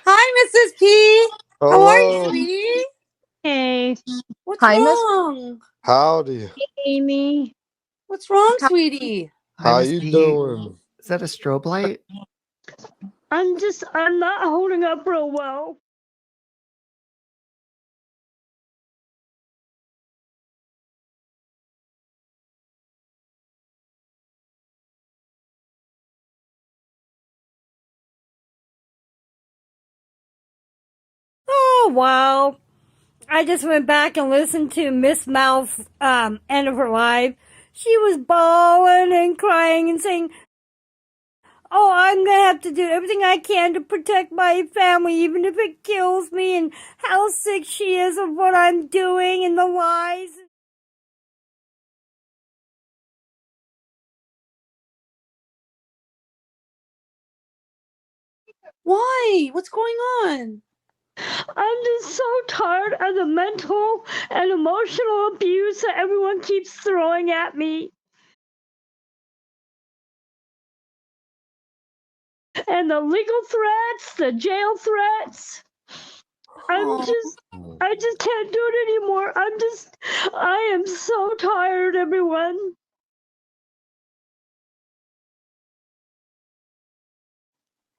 Hi, Mrs. P. How are you, Hello. sweetie? Hey, What's Hi, Miss wrong? Howdy. Amy. What's wrong, Hi, sweetie? hi, How Miss you P. doing? Is that a strobe light? I'm not holding up real well. Oh, wow. I just went back and listened to Miss Mouth's end of her life. She was bawling and crying and saying, "Oh, I'm gonna have to do everything I can to protect my family, even if it kills me," and how sick she is of what I'm doing and the lies. Why? What's going on? I'm just so tired of the mental and emotional abuse that everyone keeps throwing at me. And the legal threats, the jail threats. Oh, I just can't do it anymore. I am so tired, everyone.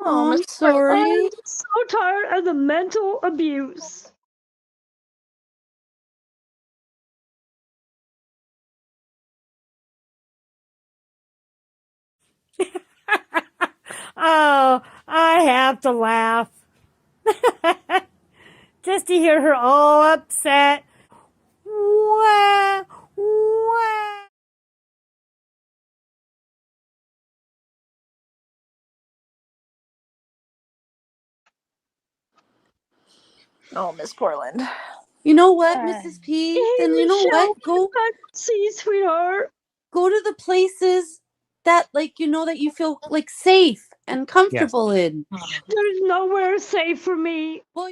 I'm I sorry. am so tired of the mental abuse. Oh, I have to laugh. Just to hear her all upset. Wah, wah. Oh, Miss Portland. You know what, Mrs. P? Hey, Then you know Michelle, what? Go see, sweetheart. to the places that that you feel safe and Yes. comfortable in. There's nowhere safe for me. Well,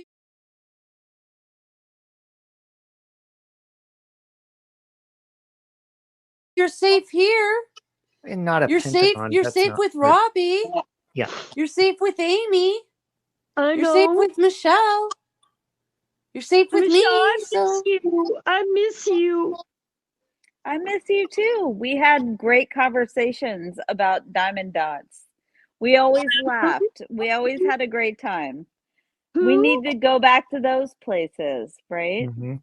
you're safe here. And not a You're safe. pentagon. You're That's safe not with right. Robbie. Yeah. You're safe with Amy. I You're safe know. with Michelle. You're safe with Michelle, I me. miss So you. I miss you. I miss you too. We had great conversations about diamond dots. We always laughed. We always had a great time. We Who? need to go back to those places, right? Mm-hmm.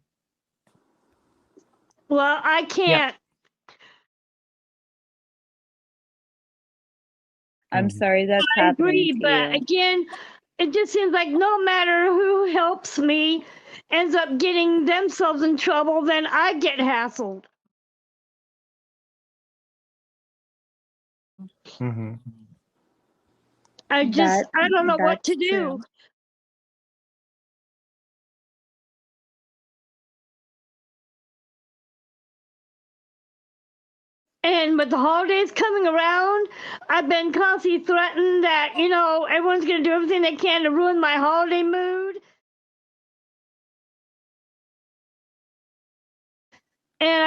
Well, I can't. I'm Mm-hmm. sorry that's I happening agree, to but you. again, it just seems like no matter who helps me ends up getting themselves in trouble, then I get hassled. Mm-hmm. I don't know what That's to do. true. And with the holidays coming around, I've been constantly threatened that, everyone's going to do everything they can to ruin my holiday mood. And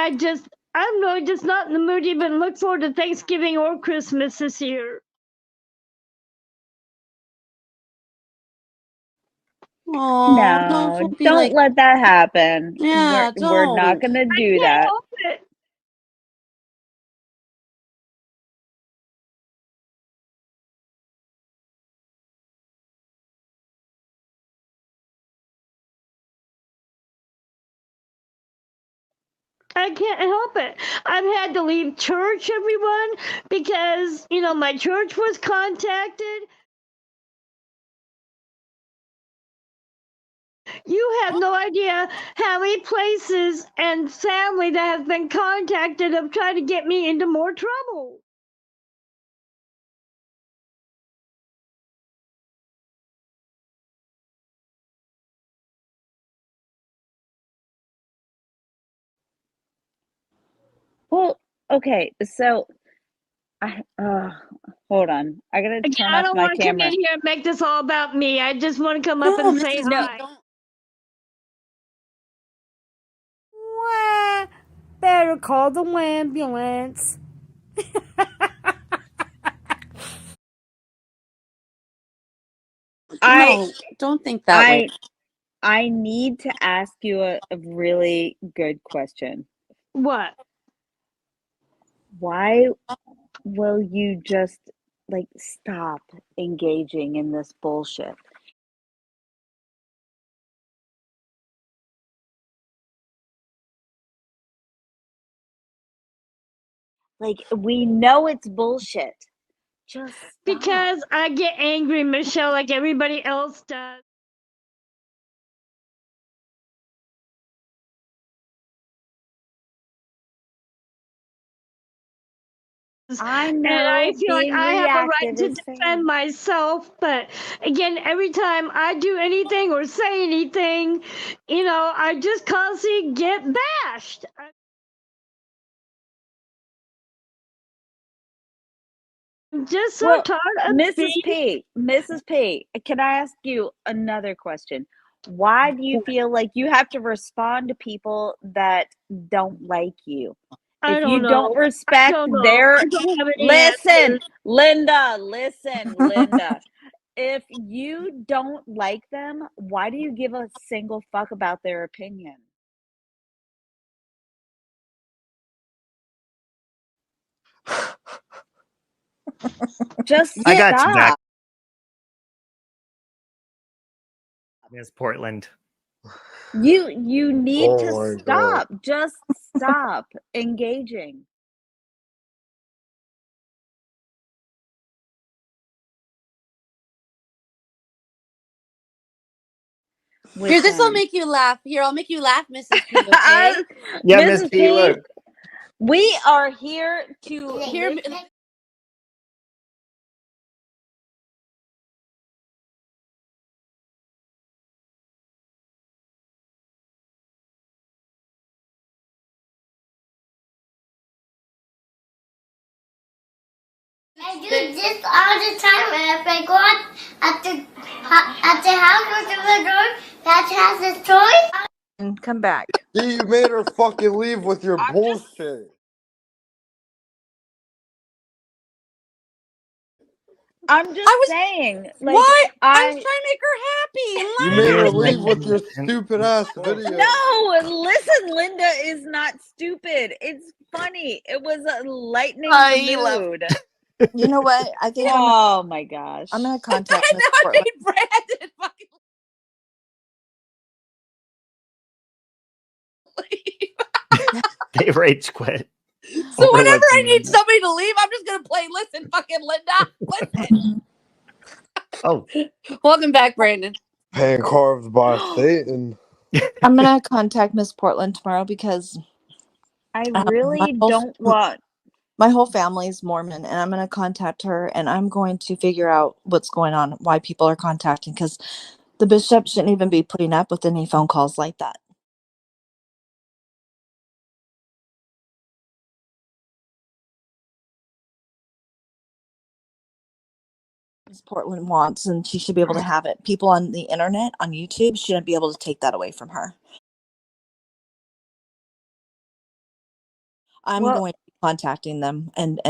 I'm really just not in the mood to even look forward to Thanksgiving or Christmas this year. oh no, No, don't be don't let that happen. yeah, We're not don't. going to I do can't that. help it. I can't help it. I've had to leave church, everyone, because, my church was contacted. You have no idea how many places and family that have been contacted of trying to get me into more trouble. Well, okay, so hold on. I got to Again, turn I off don't my want to come in camera. here and make this all about me. I just want to come up No, and say Mrs. No, P, hi. don't. Wah. Better call the ambulance. No, don't think that way. I need to ask you a really good question. What? Why will you just like stop engaging in this bullshit? Like, we know it's bullshit. Just stop. Because I get angry, Michelle, like everybody else does. I know. And I feel like being I have a right reactive to is defend fake. myself, but again, every time I do anything or say anything, you know, I just constantly get bashed. I'm just so Well, tired of Mrs. P, can I ask you another question? Why do you feel like you have to respond to people that don't like you? I If don't you don't know. I respect don't know. their I don't have any listen, answers. Linda. If you don't like them, why do you give a single fuck about their opinion? Just I got you back, stop. Miss Portland. You need Oh to my God. stop. Just stop engaging. with Here, this will them. make you laugh. Here, I'll make you laugh, Mrs. P, okay? Yeah, Miss Mrs. P, P, look. we are here to Here, listen. I do this all the time, and if I go out at the house with the door that has a toy. And come back. See, you made her fucking leave with your bullshit. I'm just saying, like, why? I was I trying to make her happy. You and made her laugh. leave with your stupid ass video. no, listen, Linda is not stupid. It's funny. It was lightening I the love- mood. You know what? I think Oh my gosh. I'm gonna contact And Miss now I Portland. made Brandon fucking leave. They rage quit. So whenever I need somebody to leave, I'm just gonna play. Listen, fucking Linda. Listen. Oh, Welcome back, Brandon. Pan carved by Satan. I'm gonna contact Miss Portland tomorrow because I really don't want. my whole family's Mormon, and I'm gonna contact her, and I'm going to figure out what's going on, why people are contacting, because the bishop shouldn't even be putting up with any phone calls like that. Miss Portland wants, and she should be able to have it. People on the internet, on YouTube, shouldn't be able to take that away from her. I'm going to be contacting them and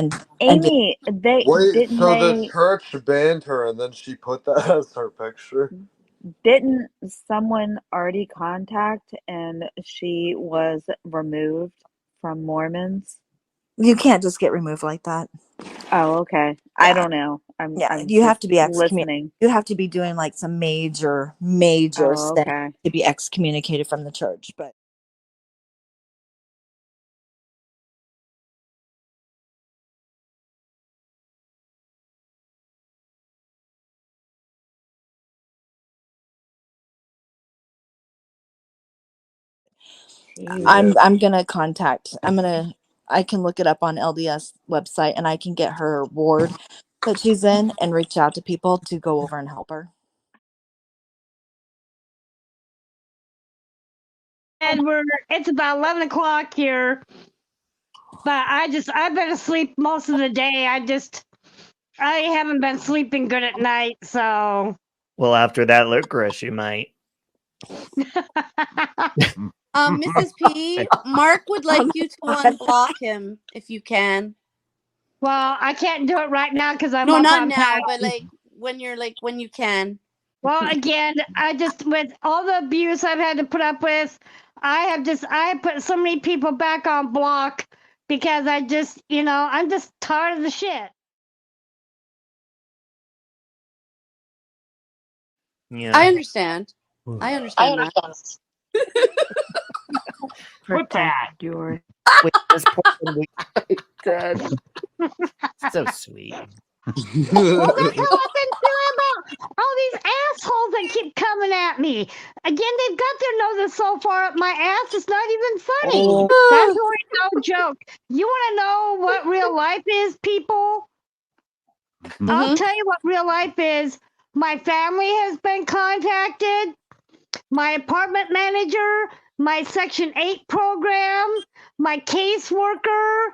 Amy, they Wait, didn't so the they church banned her and then she put that as her picture? didn't someone already contact and she was removed from Mormons? you can't just get removed like that. Oh, okay. Yeah. I don't know. I'm You have to be listening. you have to be doing like some major Oh, stuff okay. to be excommunicated from the church. But I'm gonna contact. I can look it up on LDS website, and I can get her ward that she's in and reach out to people to go over and help her. And it's about 11 o'clock here. But I've been asleep most of the day. I haven't been sleeping good at night, so. well, after that licorice, you might. Mrs. P, Mark would like you to unblock him if you can. Well, I can't do it right now because I'm No, up not on now, pack. but like when you can. Well, again, with all the abuse I've had to put up with, I put so many people back on block because I'm just tired of the shit. Yeah. I understand. I understand that. Quit that. Your Wait, this Portland week. Dead. So sweet. Well, that's how I've been feeling about all these assholes that keep coming at me. Again, they've got their noses so far up my ass, it's not even funny. That's really no joke. You want to know what real life is, people? I'll tell you what real life is. My family has been contacted. My apartment manager, my Section 8 program, my caseworker,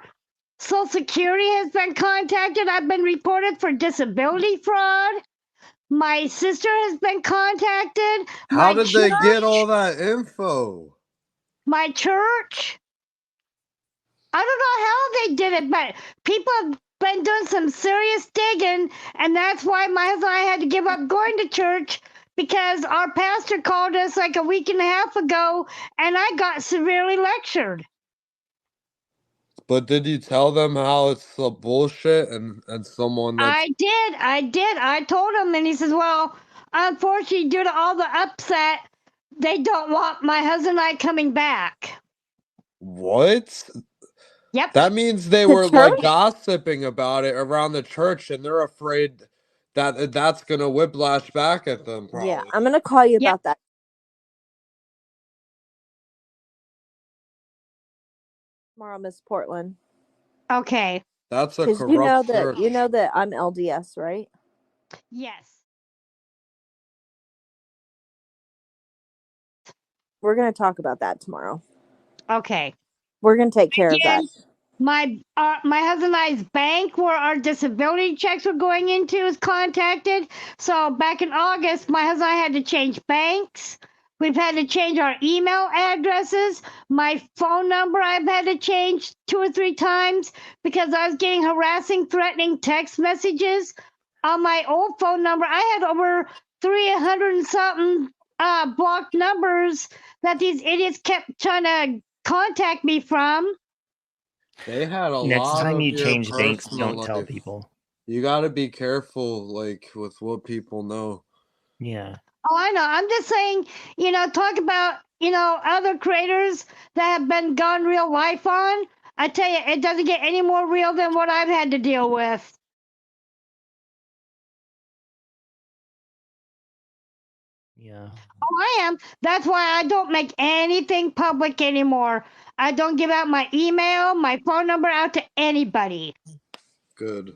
Social Security has been contacted. I've been reported for disability fraud. My sister has been contacted. How My did they church- get all that info? My church. I don't know how they did it, but people have been doing some serious digging, and that's why my husband and I had to give up going to church because our pastor called us like a week and a half ago, and I got severely lectured. But did you tell them how it's a bullshit and someone that's I did. I told him, and he says, well, unfortunately, due to all the upset, they don't want my husband and I coming back. what? Yep. That means they The were like church? gossiping about it around the church, and they're afraid that that's gonna whiplash back at them. Probably. Yeah, I'm gonna call you Yep. about that tomorrow, Miss Portland. Okay. That's a Because corrupt church. you know that I'm LDS, right? Yes. We're gonna talk about that tomorrow. Okay. We're gonna take care of that. My husband and I's bank where our disability checks were going into is contacted. So back in August, my husband and I had to change banks. We've had to change our email addresses. My phone number I've had to change 2 or 3 times because I was getting harassing, threatening text messages. On my old phone number, I had over 300 and something blocked numbers that these idiots kept trying to contact me from. They had a Next lot time of you your change banks, personal don't tell life. people. You got to be careful, like with what people know. Yeah. Oh, I know. I'm just saying, talk about, other creators that have been gone real life on. I tell you, it doesn't get any more real than what I've had to deal with. Yeah. Oh, I am. That's why I don't make anything public anymore. I don't give out my email, my phone number out to anybody. Good.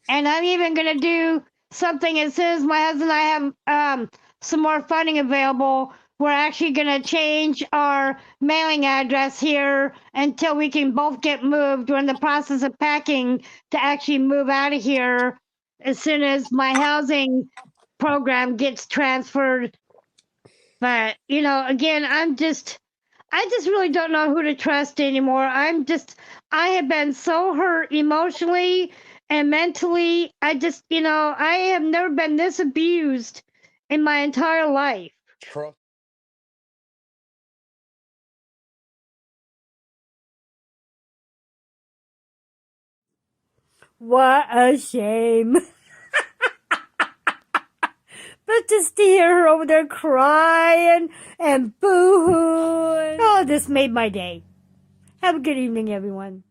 And I'm even going to do something as soon as my husband and I have some more funding available. We're actually going to change our mailing address here until we can both get moved. We're in the process of packing to actually move out of here as soon as my housing program gets transferred. But, again, I just really don't know who to trust anymore. I have been so hurt emotionally and mentally. I have never been this abused in my entire life. Trust. What a shame. But just to hear her over there crying and boo-hooing. Oh, this made my day. Have a good evening, everyone.